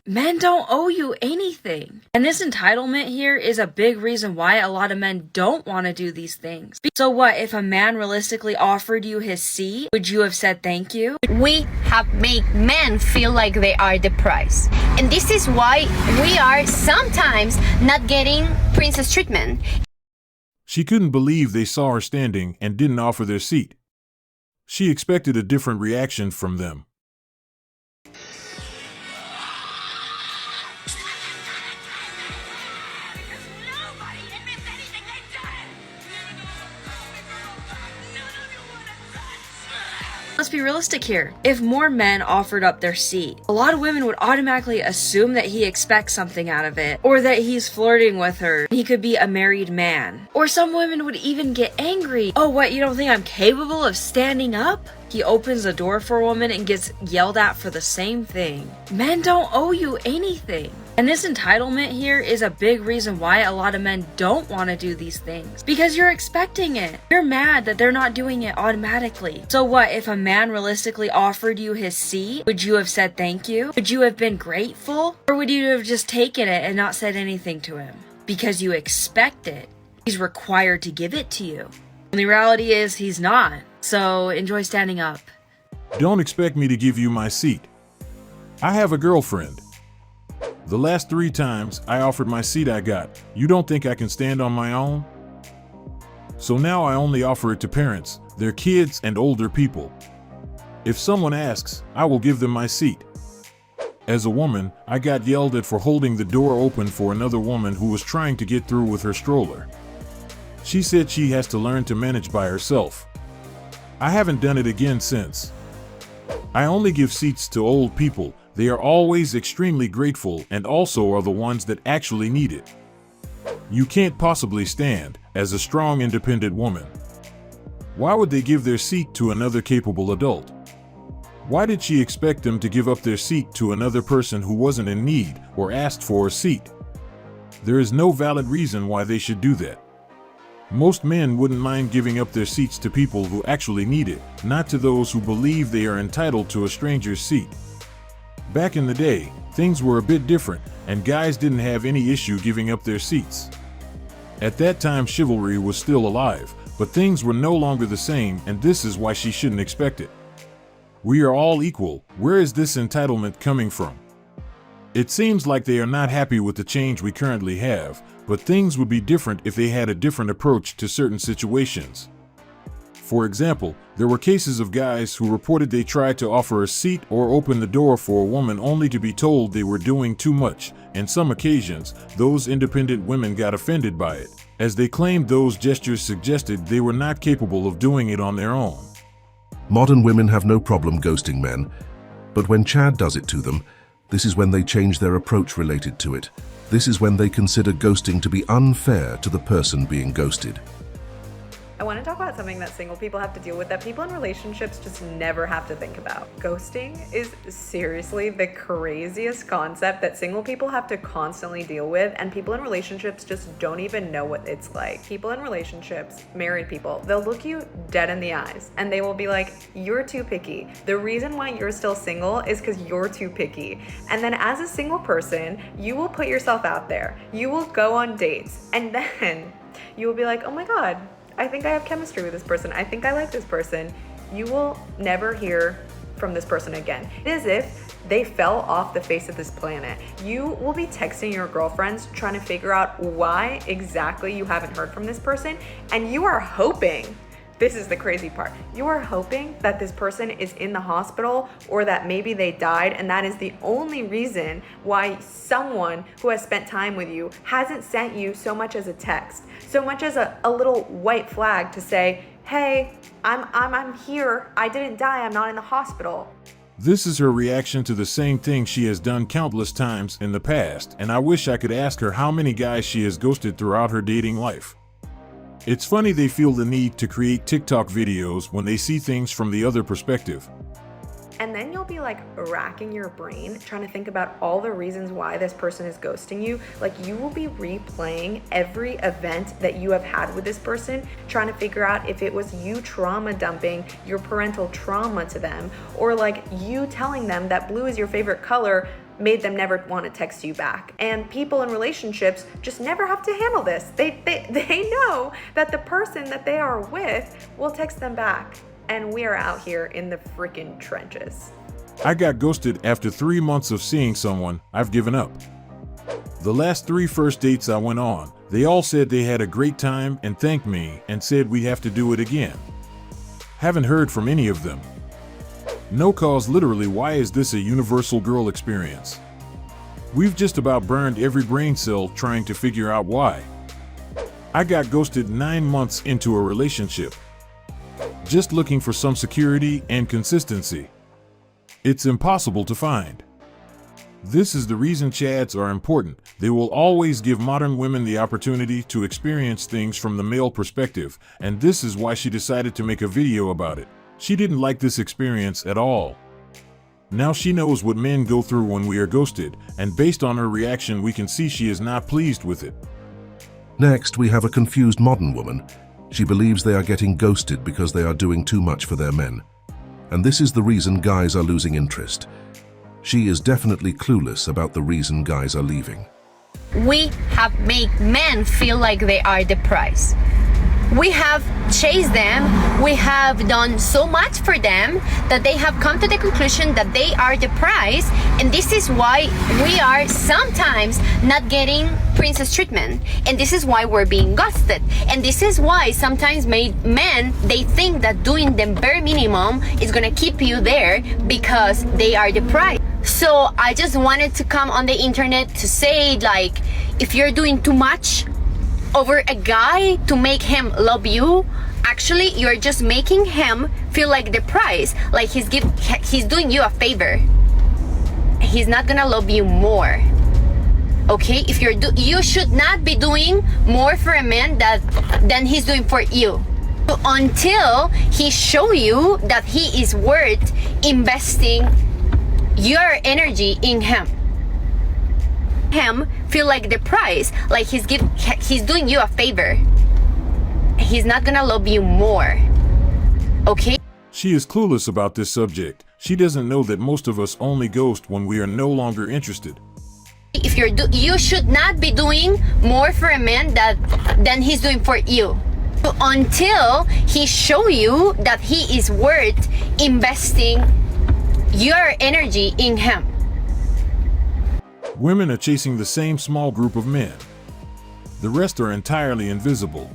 Men don't owe you anything. And this entitlement here is a big reason why a lot of men don't want to do these things. So what, if a man realistically offered you his seat, would you have said thank you? We have made men feel like they are the prize. And this is why we are sometimes not getting princess treatment. She couldn't believe they saw her standing and didn't offer their seat. She expected a different reaction from them. Let's be realistic here. If more men offered up their seat, a lot of women would automatically assume that he expects something out of it, or that he's flirting with her. He could be a married man. Or some women would even get angry. Oh, what, you don't think I'm capable of standing up? He opens the door for a woman and gets yelled at for the same thing. Men don't owe you anything. And this entitlement here is a big reason why a lot of men don't want to do these things. Because you're expecting it. You're mad that they're not doing it automatically. So what, if a man realistically offered you his seat, would you have said thank you? Would you have been grateful? Or would you have just taken it and not said anything to him? Because you expect it. He's required to give it to you. And the reality is he's not. So enjoy standing up. Don't expect me to give you my seat. I have a girlfriend. The last 3 times I offered my seat I got. You don't think I can stand on my own? So now I only offer it to parents, their kids, and older people. If someone asks, I will give them my seat. As a woman, I got yelled at for holding the door open for another woman who was trying to get through with her stroller. She said she has to learn to manage by herself. I haven't done it again since. I only give seats to old people. They are always extremely grateful and also are the ones that actually need it. You can't possibly stand as a strong, independent woman. Why would they give their seat to another capable adult? Why did she expect them to give up their seat to another person who wasn't in need or asked for a seat? There is no valid reason why they should do that. Most men wouldn't mind giving up their seats to people who actually need it, not to those who believe they are entitled to a stranger's seat. Back in the day, things were a bit different, and guys didn't have any issue giving up their seats. At that time, chivalry was still alive, but things were no longer the same, and this is why she shouldn't expect it. We are all equal. Where is this entitlement coming from? It seems like they are not happy with the change we currently have, but things would be different if they had a different approach to certain situations. For example, there were cases of guys who reported they tried to offer a seat or open the door for a woman only to be told they were doing too much. On some occasions, those independent women got offended by it, as they claimed those gestures suggested they were not capable of doing it on their own. Modern women have no problem ghosting men, but when Chad does it to them, this is when they change their approach related to it. This is when they consider ghosting to be unfair to the person being ghosted. I want to talk about something that single people have to deal with that people in relationships just never have to think about. Ghosting is seriously the craziest concept that single people have to constantly deal with, and people in relationships just don't even know what it's like. People in relationships, married people, they'll look you dead in the eyes and they will be like, you're too picky. The reason why you're still single is because you're too picky. And then as a single person, you will put yourself out there. You will go on dates, and then you will be like, oh my God, I think I have chemistry with this person. I think I like this person. You will never hear from this person again. It is as if they fell off the face of this planet. You will be texting your girlfriends trying to figure out why exactly you haven't heard from this person, and you are hoping, this is the crazy part, you are hoping that this person is in the hospital or that maybe they died, and that is the only reason why someone who has spent time with you hasn't sent you so much as a text, so much as a little white flag to say, hey, I'm here, I didn't die, I'm not in the hospital. This is her reaction to the same thing she has done countless times in the past, and I wish I could ask her how many guys she has ghosted throughout her dating life. It's funny they feel the need to create TikTok videos when they see things from the other perspective. And then you'll be like racking your brain, trying to think about all the reasons why this person is ghosting you. Like you will be replaying every event that you have had with this person, trying to figure out if it was you trauma dumping your parental trauma to them, or like you telling them that blue is your favorite color made them never want to text you back. And people in relationships just never have to handle this. They know that the person that they are with will text them back. And we're out here in the freaking trenches. I got ghosted after 3 months of seeing someone. I've given up. The last 3 first dates I went on, they all said they had a great time and thanked me and said we have to do it again. Haven't heard from any of them. No cause literally. Why is this a universal girl experience? We've just about burned every brain cell trying to figure out why. I got ghosted 9 months into a relationship. Just looking for some security and consistency. It's impossible to find. This is the reason Chads are important. They will always give modern women the opportunity to experience things from the male perspective, and this is why she decided to make a video about it. She didn't like this experience at all. Now she knows what men go through when we are ghosted, and based on her reaction we can see she is not pleased with it. Next, we have a confused modern woman. She believes they are getting ghosted because they are doing too much for their men. And this is the reason guys are losing interest. She is definitely clueless about the reason guys are leaving. We have made men feel like they are the prize. We have chased them, we have done so much for them that they have come to the conclusion that they are the prize, and this is why we are sometimes not getting princess treatment, and this is why we're being ghosted, and this is why sometimes men, they think that doing the bare minimum is gonna keep you there because they are the prize. So I just wanted to come on the internet to say, like, if you're doing too much over a guy to make him love you, actually you're just making him feel like the prize, like he's doing you a favor. He's not gonna love you more. Okay, if you should not be doing more for a man than he's doing for you, until he show you that he is worth investing your energy in him. Him feel like the prize, like he's doing you a favor. He's not gonna love you more. Okay? She is clueless about this subject. She doesn't know that most of us only ghost when we are no longer interested. If you should not be doing more for a man than he's doing for you, until he show you that he is worth investing your energy in him. Women are chasing the same small group of men. The rest are entirely invisible.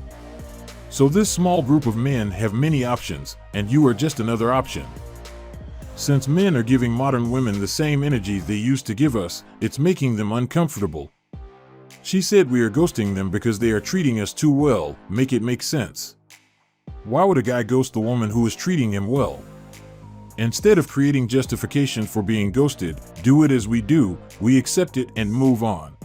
So this small group of men have many options, and you are just another option. Since men are giving modern women the same energy they used to give us, it's making them uncomfortable. She said we are ghosting them because they are treating us too well. Make it make sense. Why would a guy ghost the woman who is treating him well? Instead of creating justification for being ghosted, do it as we do, we accept it and move on.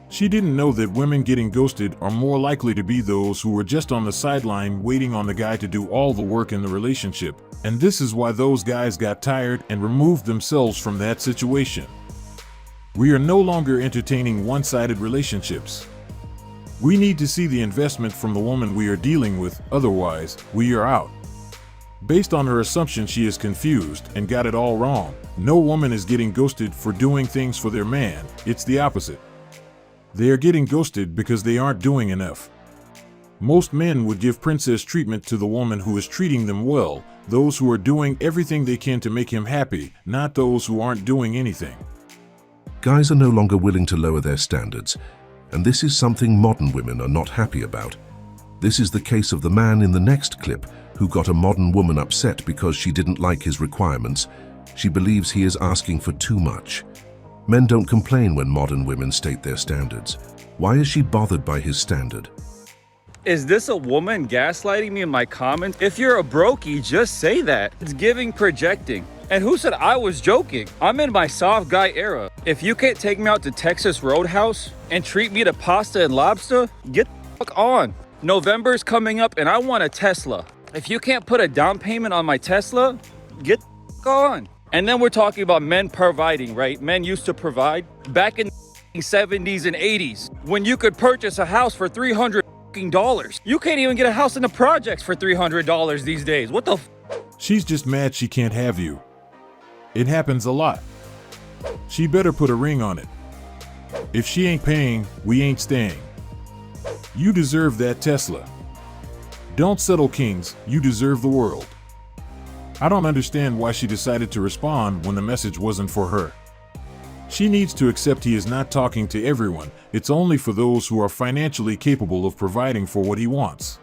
She didn't know that women getting ghosted are more likely to be those who were just on the sideline waiting on the guy to do all the work in the relationship, and this is why those guys got tired and removed themselves from that situation. We are no longer entertaining one-sided relationships. We need to see the investment from the woman we are dealing with, otherwise, we are out. Based on her assumption, she is confused and got it all wrong. No woman is getting ghosted for doing things for their man, it's the opposite. They are getting ghosted because they aren't doing enough. Most men would give princess treatment to the woman who is treating them well, those who are doing everything they can to make him happy, not those who aren't doing anything. Guys are no longer willing to lower their standards, and this is something modern women are not happy about. This is the case of the man in the next clip who got a modern woman upset because she didn't like his requirements. She believes he is asking for too much. Men don't complain when modern women state their standards. Why is she bothered by his standard? Is this a woman gaslighting me in my comments? If you're a brokey, just say that. It's giving projecting. And who said I was joking? I'm in my soft guy era. If you can't take me out to Texas Roadhouse and treat me to pasta and lobster, get the fuck on. November's coming up and I want a Tesla. If you can't put a down payment on my Tesla, get the fuck on. And then we're talking about men providing, right? Men used to provide back in the 70s and 80s when you could purchase a house for $300. You can't even get a house in the projects for $300 these days. What the f? She's just mad she can't have you. It happens a lot. She better put a ring on it. If she ain't paying, we ain't staying. You deserve that Tesla. Don't settle, kings, you deserve the world. I don't understand why she decided to respond when the message wasn't for her. She needs to accept he is not talking to everyone, it's only for those who are financially capable of providing for what he wants.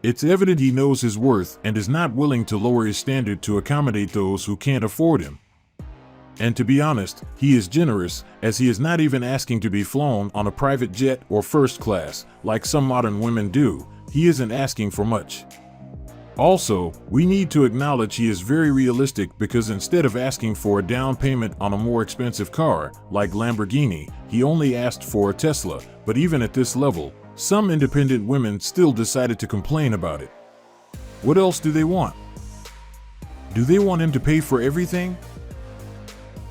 It's evident he knows his worth and is not willing to lower his standard to accommodate those who can't afford him. And to be honest, he is generous, as he is not even asking to be flown on a private jet or first class, like some modern women do. He isn't asking for much. Also, we need to acknowledge he is very realistic, because instead of asking for a down payment on a more expensive car, like Lamborghini, he only asked for a Tesla. But even at this level, some independent women still decided to complain about it. What else do they want? Do they want him to pay for everything?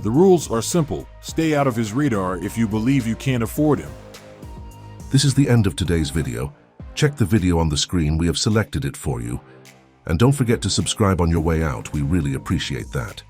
The rules are simple. Stay out of his radar if you believe you can't afford him. This is the end of today's video. Check the video on the screen, we have selected it for you. And don't forget to subscribe on your way out, we really appreciate that.